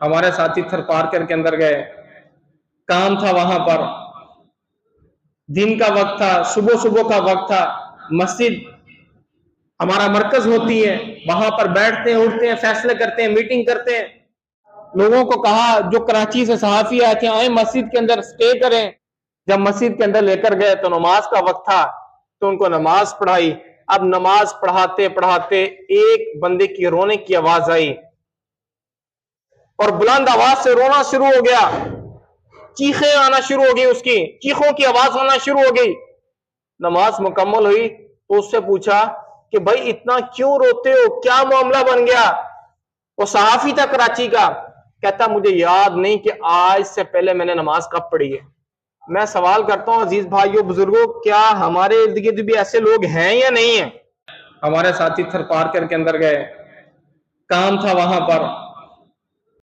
हमारे साथी थर पार्कर के अंदर गए, काम था वहां पर, दिन का वक्त था, सुबह सुबह का वक्त था। मस्जिद हमारा मरकज होती है, वहां पर बैठते हैं, उठते हैं, फैसले करते हैं, मीटिंग करते हैं। लोगों को कहा जो कराची से सहाफी आए थे, आए मस्जिद के अंदर स्टे करें। जब मस्जिद के अंदर लेकर गए तो नमाज का वक्त था, तो उनको नमाज पढ़ाई। अब नमाज पढ़ाते पढ़ाते एक बंदे की रोने की आवाज आई और बुलंद आवाज से रोना शुरू हो गया, चीखें आना शुरू हो गई, उसकी चीखों की आवाज आना शुरू हो गई। नमाज मुकम्मल हुई तो उससे पूछा कि भाई इतना क्यों रोते हो, क्या मामला बन गया। वो सहाफी था कराची का, कहता मुझे याद नहीं कि आज से पहले मैंने नमाज कब पढ़ी है। मैं सवाल करता हूं अजीज भाइयों बुजुर्गों, क्या हमारे इर्द गिर्द भी ऐसे लोग हैं या नहीं है? हमारे साथी थर पार्कर के अंदर गए, काम था वहां पर,